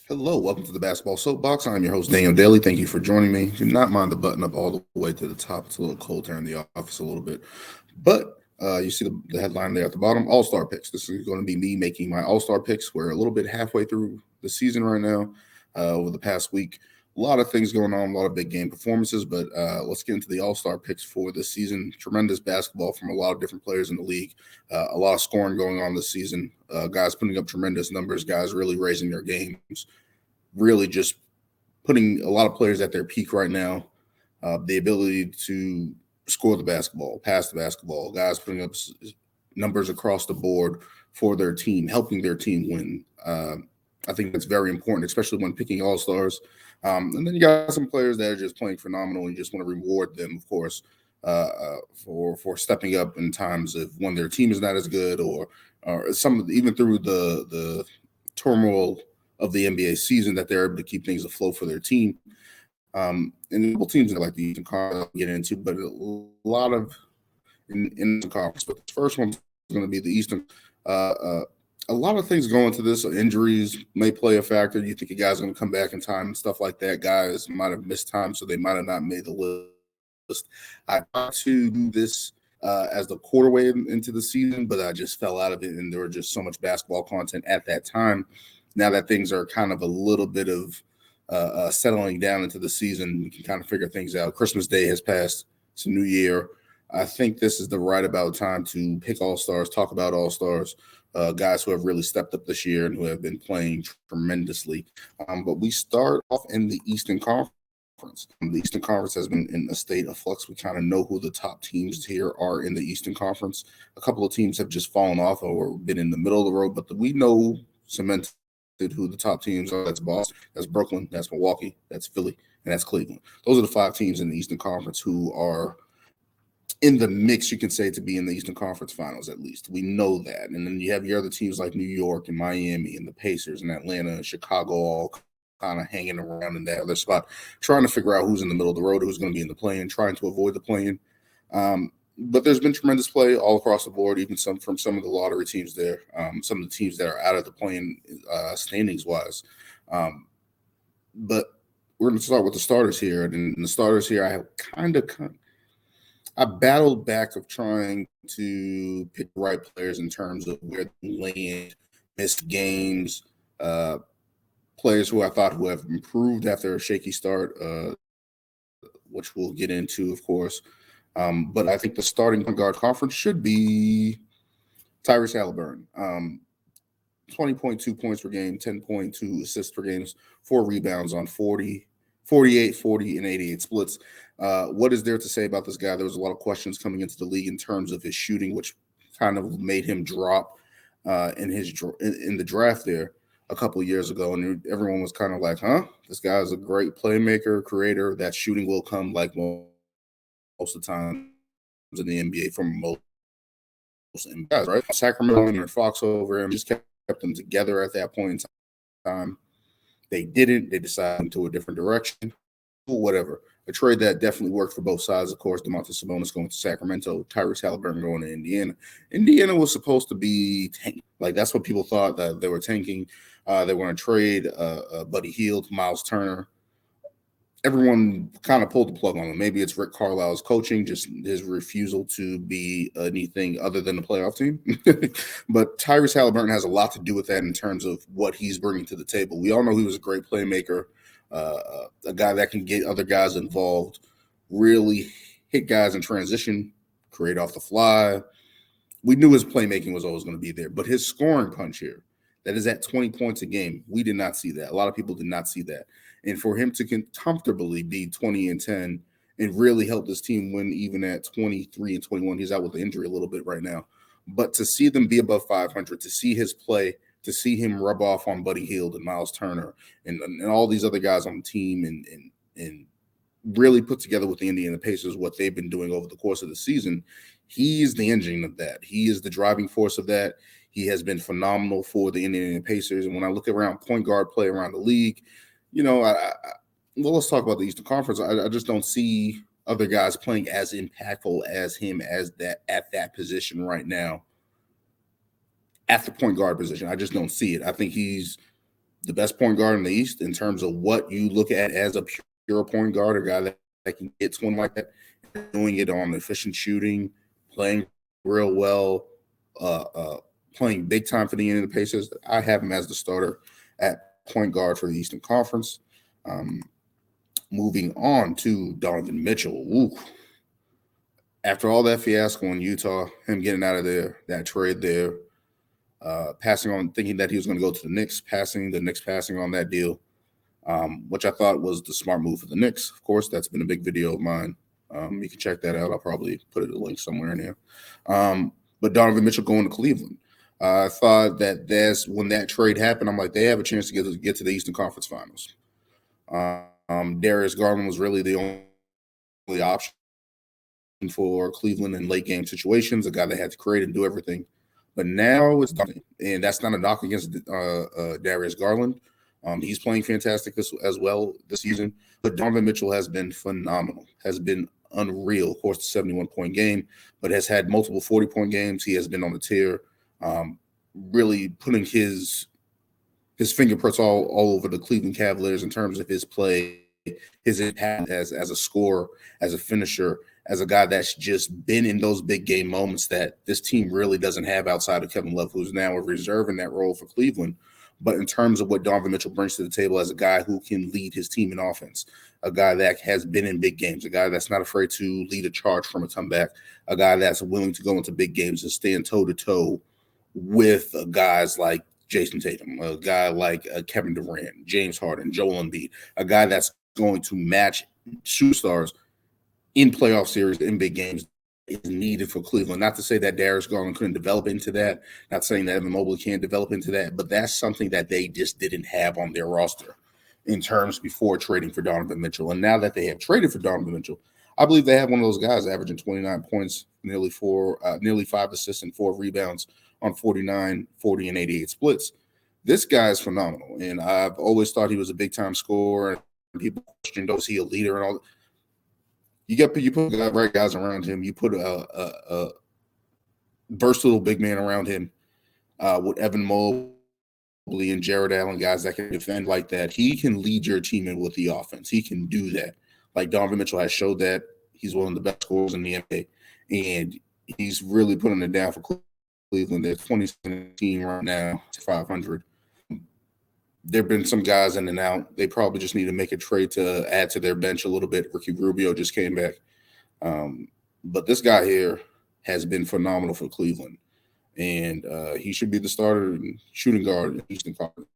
Hello, welcome to the Basketball Soapbox. I'm your host, Daniel Daly. Thank you for joining me. Do not mind the button up all the way to the top. It's a little cold here in the office a little bit. But you see the headline there at the bottom, All-Star Picks. This is going to be me making my All-Star Picks. We're a little bit halfway through the season right now over the past week. A lot of things going on, a lot of big game performances, but let's get into the All-Star picks for this season. Tremendous basketball from a lot of different players in the league. A lot of scoring going on this season. Guys putting up tremendous numbers, guys really raising their games, really just putting a lot of players at their peak right now. The ability to score the basketball, pass the basketball, guys putting up numbers across the board for their team, helping their team win. I think that's very important, especially when picking all-stars. And then you got some players that are just playing phenomenal and you just want to reward them, of course, for stepping up in times of when their team is not as good or even through the turmoil of the NBA season that they're able to keep things afloat for their team. And a couple teams that like the Eastern Conference get into, but a lot of in the conference. But the first one's going to be the Eastern. A lot of things go into this. Injuries may play a factor. You think a guy's going to come back in time and stuff like that. Guys might have missed time, so they might have not made the list. I tried to do this as the quarter way into the season, but I just fell out of it, and there was just so much basketball content at that time. Now that things are kind of a little bit of settling down into the season, you can kind of figure things out. Christmas Day has passed. It's a new year. I think this is the right about time to pick all-stars, talk about all-stars, guys who have really stepped up this year and who have been playing tremendously. But we start off in the Eastern Conference. The Eastern Conference has been in a state of flux. We kind of know who the top teams here are in the Eastern Conference. A couple of teams have just fallen off or been in the middle of the road, but we know cemented who the top teams are. That's Boston, that's Brooklyn, that's Milwaukee, that's Philly, and that's Cleveland. Those are the five teams in the Eastern Conference who are in the mix, you can say, to be in the Eastern Conference Finals at least. We know that. And then you have your other teams like New York and Miami and the Pacers and Atlanta and Chicago all kind of hanging around in that other spot, trying to figure out who's in the middle of the road, who's going to be in the play-in, trying to avoid the play-in. But there's been tremendous play all across the board, even from some of the lottery teams there, some of the teams that are out of the play-in standings-wise. But we're going to start with the starters here. And the starters here, I have I battled back of trying to pick the right players in terms of where they land, missed games, players who I thought who have improved after a shaky start, which we'll get into, of course. But I think the starting point guard conference should be Tyrese Halliburton. 20.2 points per game, 10.2 assists per game, 4 rebounds on 48, 40, and 88 splits. What is there to say about this guy? There was a lot of questions coming into the league in terms of his shooting, which kind of made him drop in the draft there a couple of years ago. And everyone was kind of like, this guy is a great playmaker, creator. That shooting will come like most of the time in the NBA from most guys, right? Sacramento and Fox over him just kept them together at that point in time. They didn't. They decided to a different direction. Whatever. A trade that definitely worked for both sides. Of course, Domantas Sabonis going to Sacramento, Tyrese Halliburton going to Indiana. Indiana was supposed to be tanking. Like, that's what people thought, that they were tanking. They were going to trade Buddy Hield, Myles Turner. Everyone kind of pulled the plug on him. Maybe it's Rick Carlisle's coaching, just his refusal to be anything other than a playoff team. But Tyrese Halliburton has a lot to do with that in terms of what he's bringing to the table. We all know he was a great playmaker, a guy that can get other guys involved, really hit guys in transition, create off the fly. We knew his playmaking was always going to be there, but his scoring punch here, that is at 20 points a game, we did not see that. A lot of people did not see that. And for him to comfortably be 20 and 10 and really help this team win even at 23 and 21, he's out with the injury a little bit right now. But to see them be above 500, to see his play, to see him rub off on Buddy Hield and Myles Turner and all these other guys on the team and really put together with the Indiana Pacers what they've been doing over the course of the season, he's the engine of that. He is the driving force of that. He has been phenomenal for the Indiana Pacers. And when I look around point guard play around the league, let's talk about the Eastern Conference. I just don't see other guys playing as impactful as him at that position right now, at the point guard position. I just don't see it. I think he's the best point guard in the East in terms of what you look at as a pure point guard, a guy that can get to one like that, doing it on efficient shooting, playing real well, playing big time for the Indiana Pacers. I have him as the starter at point guard for the Eastern Conference. Moving on to Donovan Mitchell. Ooh. After all that fiasco in Utah, him getting out of there, that trade there, passing on, thinking that he was going to go to the Knicks, the Knicks passing on that deal, which I thought was the smart move for the Knicks. Of course, that's been a big video of mine. You can check that out. I'll probably put a link somewhere in there. But Donovan Mitchell going to Cleveland. I thought that when that trade happened, I'm like, they have a chance to get to the Eastern Conference Finals. Darius Garland was really the only option for Cleveland in late game situations, a guy that had to create and do everything. But now it's done, and that's not a knock against Darius Garland. He's playing fantastic as well this season. But Donovan Mitchell has been phenomenal, has been unreal. Of course, the 71-point game, but has had multiple 40-point games. He has been on the tear, really putting his fingerprints all over the Cleveland Cavaliers in terms of his play, his impact as a scorer, as a finisher, as a guy that's just been in those big game moments that this team really doesn't have outside of Kevin Love, who's now a reserve in that role for Cleveland. But in terms of what Donovan Mitchell brings to the table as a guy who can lead his team in offense, a guy that has been in big games, a guy that's not afraid to lead a charge from a comeback, a guy that's willing to go into big games and stand toe-to-toe with guys like Jayson Tatum, a guy like Kevin Durant, James Harden, Joel Embiid, a guy that's going to match superstars in playoff series, in big games, is needed for Cleveland. Not to say that Darius Garland couldn't develop into that, not saying that Evan Mobley can't develop into that, but that's something that they just didn't have on their roster in terms before trading for Donovan Mitchell. And now that they have traded for Donovan Mitchell, I believe they have one of those guys averaging 29 points, nearly 5 assists and 4 rebounds on 49, 40, and 88 splits. This guy is phenomenal, and I've always thought he was a big-time scorer, and people question, is he a leader and all that. You put the right guys around him. You put a versatile big man around him with Evan Mobley and Jared Allen, guys that can defend like that. He can lead your team in with the offense. He can do that. Like Donovan Mitchell has showed that he's one of the best scorers in the NBA, and he's really putting it down for Cleveland. They're 2017 right now to 500. There have been some guys in and out. They probably just need to make a trade to add to their bench a little bit. Ricky Rubio just came back. But this guy here has been phenomenal for Cleveland. And he should be the starter and shooting guard in Eastern Conference.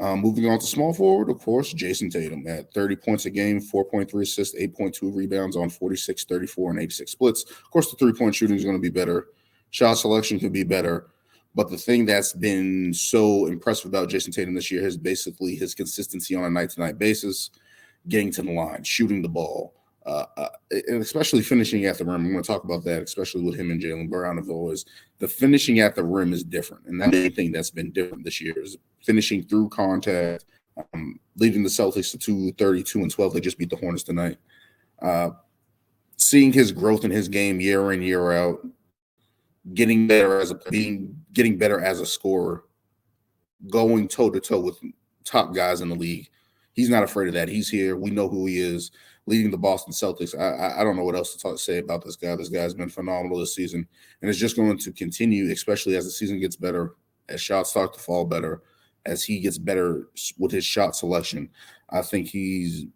Moving on to small forward, of course, Jayson Tatum at 30 points a game, 4.3 assists, 8.2 rebounds on 46, 34, and 86 splits. Of course, the three-point shooting is going to be better. Shot selection could be better. But the thing that's been so impressive about Jayson Tatum this year is basically his consistency on a night-to-night basis, getting to the line, shooting the ball, and especially finishing at the rim. I'm going to talk about that, especially with him and Jalen Brown of always. The finishing at the rim is different, and that's the thing that's been different this year is finishing through contact, leading the Celtics to 32-12. They just beat the Hornets tonight. Seeing his growth in his game year in, year out, getting better as a scorer, going toe-to-toe with top guys in the league. He's not afraid of that. He's here. We know who he is, leading the Boston Celtics. I don't know what else to say about this guy. This guy's been phenomenal this season, and it's just going to continue, especially as the season gets better, as shots start to fall better, as he gets better with his shot selection. I think he's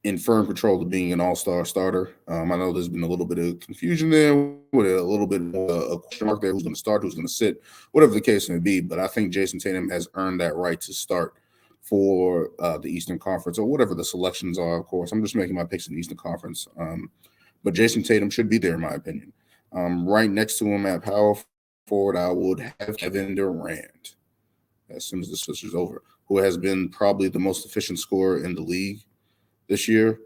in firm control of being an all-star starter. I know there's been a little bit of confusion there with a little bit more a question mark there. Who's going to start, who's going to sit, whatever the case may be. But I think Jayson Tatum has earned that right to start for the Eastern Conference or whatever the selections are, of course. I'm just making my picks in the Eastern Conference. But Jayson Tatum should be there, in my opinion. Right next to him at power forward, I would have Kevin Durant, as soon as the switch is over, who has been probably the most efficient scorer in the league this year,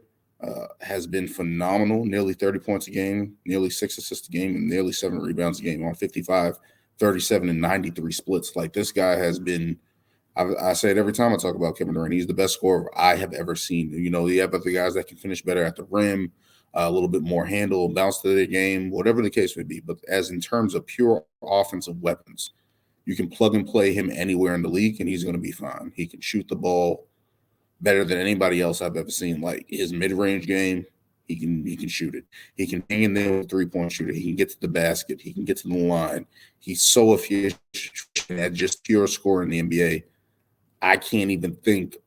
has been phenomenal. Nearly 30 points a game, nearly 6 assists a game, and nearly 7 rebounds a game on 55, 37, and 93 splits. Like, this guy has been – I say it every time I talk about Kevin Durant. He's the best scorer I have ever seen. You know, you have other guys that can finish better at the rim, a little bit more handle, bounce to their game, whatever the case may be. But as in terms of pure offensive weapons, You can plug and play him anywhere in the league, and he's going to be fine. He can shoot the ball better than anybody else I've ever seen. Like his mid-range game, he can shoot it. He can hang in there with a 3-point shooter. He can get to the basket. He can get to the line. He's so efficient at just pure scoring in the NBA. I can't even think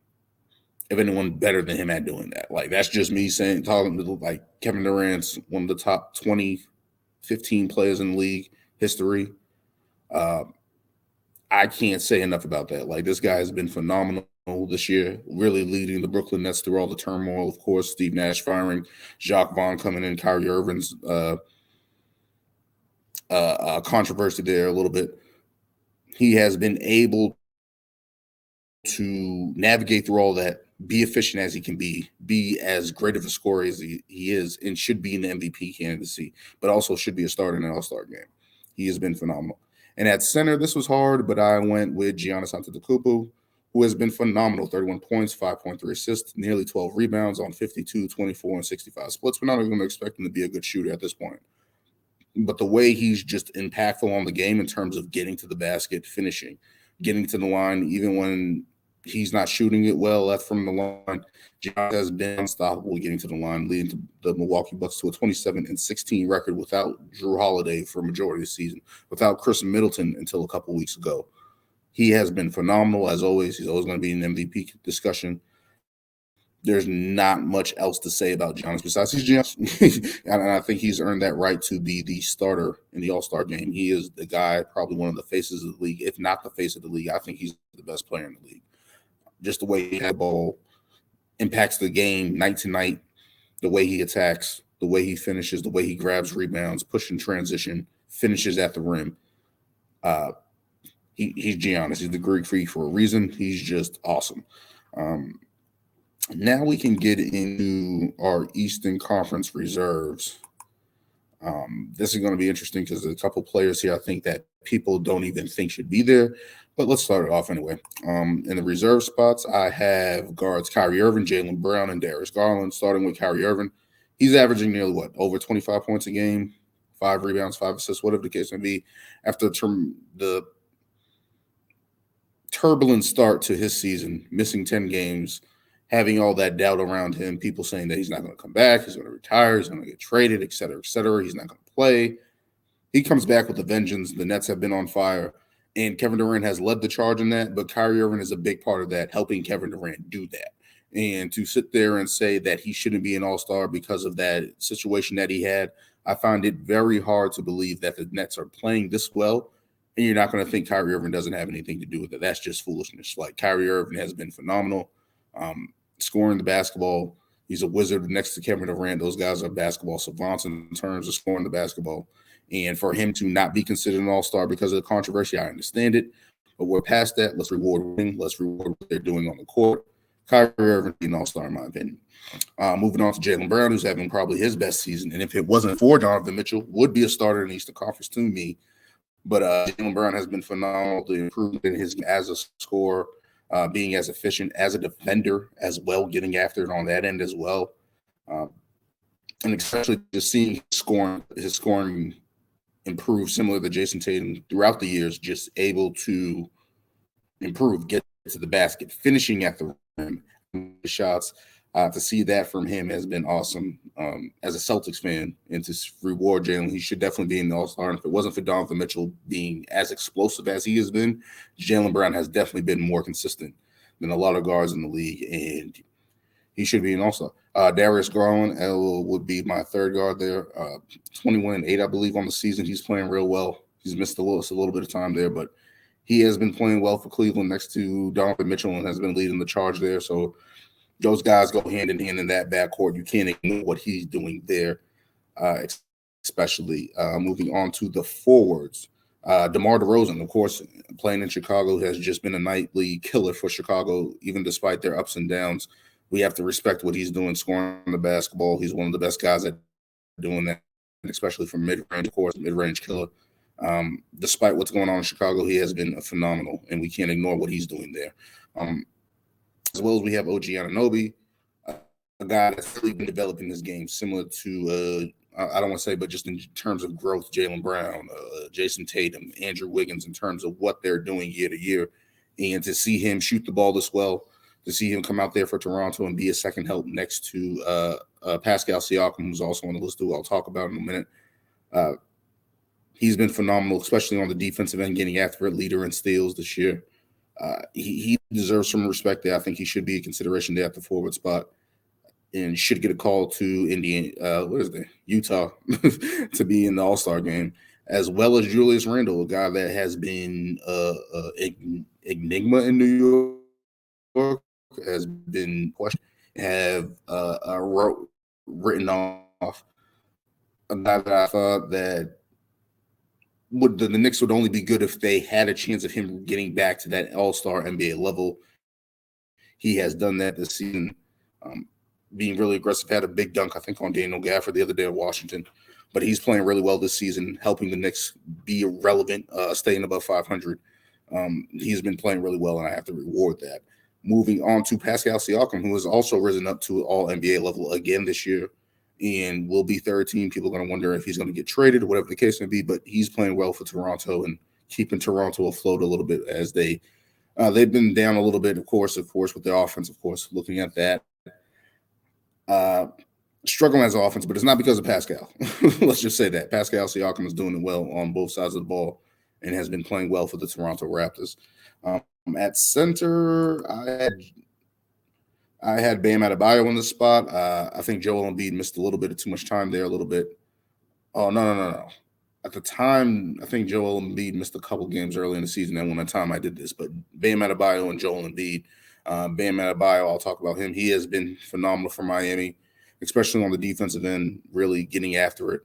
of anyone better than him at doing that. Like, that's just me talking to, like, Kevin Durant's one of the top 20, 15 players in the league history. I can't say enough about that. Like, this guy has been phenomenal this year, really leading the Brooklyn Nets through all the turmoil. Of course, Steve Nash firing, Jacques Vaughn coming in, Kyrie Irving's controversy there a little bit. He has been able to navigate through all that, be efficient as he can be as great of a scorer as he is, and should be in the MVP candidacy, but also should be a starter in an All-Star game. He has been phenomenal. And at center, this was hard, but I went with Giannis Antetokounmp, who has been phenomenal. 31 points, 5.3 assists, nearly 12 rebounds on 52, 24, and 65 splits. We're not even going to expect him to be a good shooter at this point. But the way he's just impactful on the game in terms of getting to the basket, finishing, getting to the line, even when he's not shooting it well left from the line, Giannis has been unstoppable getting to the line, leading to the Milwaukee Bucks to a 27-16 record without Jrue Holiday for a majority of the season, without Chris Middleton until a couple weeks ago. He has been phenomenal as always. He's always going to be in the MVP discussion. There's not much else to say about Giannis besides he's Giannis. And I think he's earned that right to be the starter in the All-Star game. He is the guy, probably one of the faces of the league, if not the face of the league. I think he's the best player in the league. Just the way he has the ball, impacts the game night to night, the way he attacks, the way he finishes, the way he grabs rebounds, pushing transition, finishes at the rim. He's Giannis. He's the Greek freak for a reason. He's just awesome. Now we can get into our Eastern Conference reserves. This is going to be interesting because there's a couple players here I think that people don't even think should be there. But let's start it off anyway. In the reserve spots, I have guards Kyrie Irving, Jaylen Brown, and Darius Garland. Starting with Kyrie Irving, he's averaging nearly over 25 points a game, 5 rebounds, 5 assists, whatever the case may be. After the turbulent start to his season, missing 10 games, having all that doubt around him, people saying that he's not going to come back, he's going to retire, he's going to get traded, et cetera, he's not going to play. He comes back with a vengeance. The Nets have been on fire, and Kevin Durant has led the charge in that, but Kyrie Irving is a big part of that, helping Kevin Durant do that. And to sit there and say that he shouldn't be an all-star because of that situation that he had, I find it very hard to believe that the Nets are playing this well, and you're not going to think Kyrie Irving doesn't have anything to do with it. That's just foolishness. Like, Kyrie Irving has been phenomenal. Scoring the basketball. He's a wizard next to Kevin Durant. Those guys are basketball savants in terms of scoring the basketball. And for him to not be considered an all-star because of the controversy, I understand it. But we're past that. Let's reward winning. Let's reward what they're doing on the court. Kyrie Irving is an all-star in my opinion. Moving on to Jaylen Brown, who's having probably his best season. And if it wasn't for Donovan Mitchell, would be a starter in the Eastern Conference to me. But Jaylen Brown has been phenomenal. The improvement in his as a scorer, being as efficient as a defender as well, getting after it on that end as well. And especially just seeing his scoring improve, similar to Jayson Tatum throughout the years, just able to improve, get to the basket, finishing at the rim, shots. To see that from him has been awesome. As a Celtics fan, and to reward Jalen, he should definitely be in the All-Star. And if it wasn't for Donovan Mitchell being as explosive as he has been, Jaylen Brown has definitely been more consistent than a lot of guards in the league, and he should be an All-Star. Darius Garland would be my third guard there. 21-8, I believe, on the season. He's playing real well. He's missed a little bit of time there, but he has been playing well for Cleveland next to Donovan Mitchell and has been leading the charge there. So those guys go hand in hand in that backcourt. You can't ignore what he's doing there, especially moving on to the forwards. DeMar DeRozan, of course, playing in Chicago, has just been a nightly killer for Chicago, even despite their ups and downs. We have to respect what he's doing, scoring the basketball. He's one of the best guys at doing that, especially from mid-range, of course, mid-range killer. Despite what's going on in Chicago, he has been phenomenal, and we can't ignore what he's doing there. As well as we have OG Anunoby, a guy that's really been developing this game, similar to I don't want to say, but just in terms of growth, Jaylen Brown, Jayson Tatum, Andrew Wiggins, in terms of what they're doing year to year. And to see him shoot the ball this well, to see him come out there for Toronto and be a second help next to Pascal Siakam, who's also on the list, who I'll talk about in a minute. He's been phenomenal, especially on the defensive end, getting after it, leader in steals this year. He deserves some respect there. I think he should be a consideration there at the forward spot and should get a call to Utah to be in the All-Star game, as well as Julius Randle, a guy that has been enigma in New York, has been questioned, have written off a guy that I thought that the Knicks would only be good if they had a chance of him getting back to that All-Star NBA level. He has done that this season, being really aggressive. Had a big dunk, I think, on Daniel Gafford the other day in Washington. But he's playing really well this season, helping the Knicks be relevant, staying above 500. He's been playing really well, and I have to reward that. Moving on to Pascal Siakam, who has also risen up to all-NBA level again this year and will be third team. People are going to wonder if he's going to get traded or whatever the case may be, but he's playing well for Toronto and keeping Toronto afloat a little bit as they've been down a little bit, of course, with their offense, of course, looking at that. Struggling as offense, but it's not because of Pascal. Let's just say that. Pascal Siakam is doing it well on both sides of the ball and has been playing well for the Toronto Raptors. At center, I had Bam Adebayo in the spot. I think Joel Embiid missed a little bit of too much time there, a little bit. Oh, no. At the time, I think Joel Embiid missed a couple games early in the season, and when the time I did this, but Bam Adebayo and Joel Embiid. Bam Adebayo, I'll talk about him. He has been phenomenal for Miami, especially on the defensive end, really getting after it,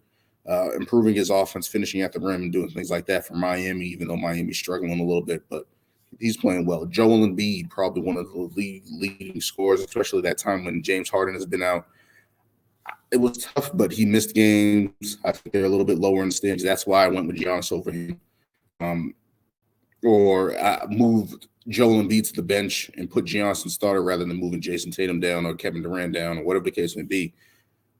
improving his offense, finishing at the rim, and doing things like that for Miami, even though Miami's struggling a little bit, but he's playing well. Joel Embiid, probably one of the leading scorers, especially that time when James Harden has been out. It was tough, but he missed games. I think they're a little bit lower in the standings. That's why I went with Giannis over him. Or I moved Joel Embiid to the bench and put Giannis in starter rather than moving Jayson Tatum down or Kevin Durant down or whatever the case may be.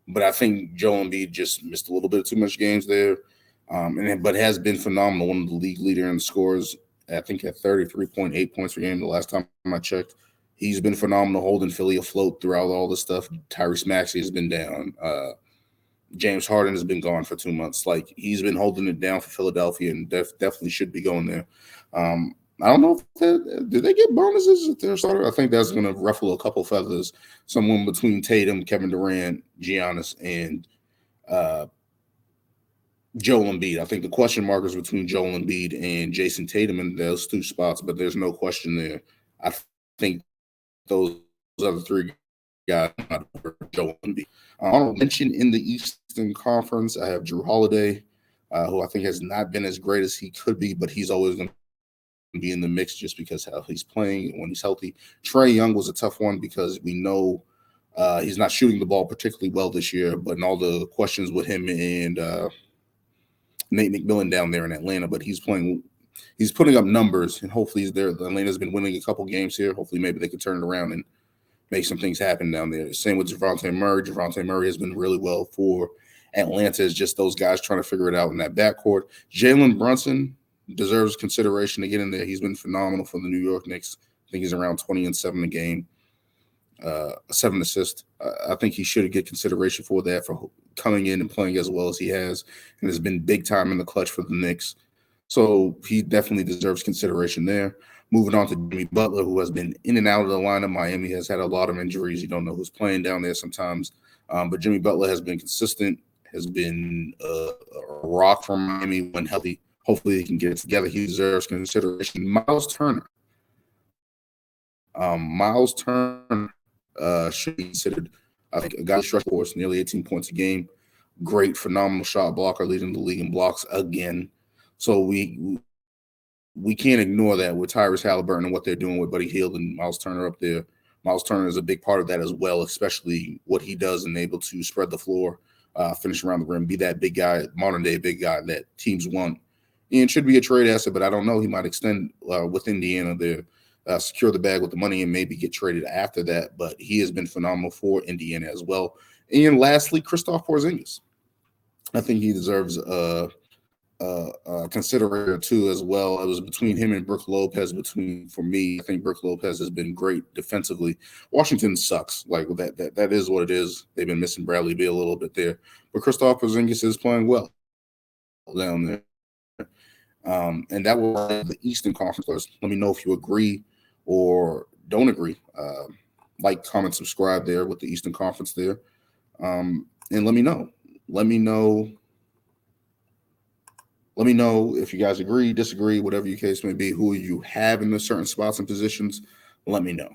But I think Joel Embiid just missed a little bit too much games there, but has been phenomenal. One of the league leader in the scores, I think at 33.8 points per game the last time I checked. He's been phenomenal holding Philly afloat throughout all this stuff. Tyrese Maxey has been down. James Harden has been gone for 2 months. Like, he's been holding it down for Philadelphia and definitely should be going there. I don't know do they get bonuses if they're starter? I think that's going to ruffle a couple feathers. Someone between Tatum, Kevin Durant, Giannis, and Joel Embiid. I think the question mark is between Joel Embiid and Jayson Tatum in those two spots, but there's no question there. I think those other three guys not over Joel Embiid. Honorable mention in the Eastern Conference, I have Jrue Holiday, who I think has not been as great as he could be, but he's always going to be in the mix just because how he's playing when he's healthy. Trae Young was a tough one because we know he's not shooting the ball particularly well this year, but in all the questions with him and Nate McMillan down there in Atlanta, but he's putting up numbers, and hopefully he's there. Atlanta's been winning a couple games here. Hopefully maybe they could turn it around and make some things happen down there. Same with Javonte Murray. Javonte Murray has been really well for Atlanta. It's just those guys trying to figure it out in that backcourt. Jalen Brunson deserves consideration to get in there. He's been phenomenal for the New York Knicks. I think he's around 20 and 7 a game, 7 assists. I think he should get consideration for that, for coming in and playing as well as he has, and has been big time in the clutch for the Knicks. So he definitely deserves consideration there. Moving on to Jimmy Butler, who has been in and out of the lineup. Miami has had a lot of injuries. You don't know who's playing down there sometimes. But Jimmy Butler has been consistent, has been a rock for Miami when healthy. Hopefully he can get it together. He deserves consideration. Myles Turner. Myles Turner should be considered, I think, a guy who stretch force, nearly 18 points a game. Great, phenomenal shot blocker, leading the league in blocks again. So we can't ignore that with Tyrese Halliburton and what they're doing with Buddy Hield and Myles Turner up there. Myles Turner is a big part of that as well, especially what he does and able to spread the floor, finish around the rim, be that big guy, modern-day big guy that teams want. And should be a trade asset, but I don't know. He might extend with Indiana there, secure the bag with the money and maybe get traded after that. But he has been phenomenal for Indiana as well. And lastly, Kristaps Porzingis. I think he deserves considerator too as well. It was between him and Brook Lopez. For me, I think Brook Lopez has been great defensively. Washington sucks. Like that is what it is. They've been missing Bradley Beal a little bit there, but Kristaps Porzingis is playing well down there. And that was the Eastern Conference players. Let me know if you agree or don't agree. Like, comment, subscribe there with the Eastern Conference there, and let me know. Let me know if you guys agree, disagree, whatever your case may be, who you have in the certain spots and positions. Let me know.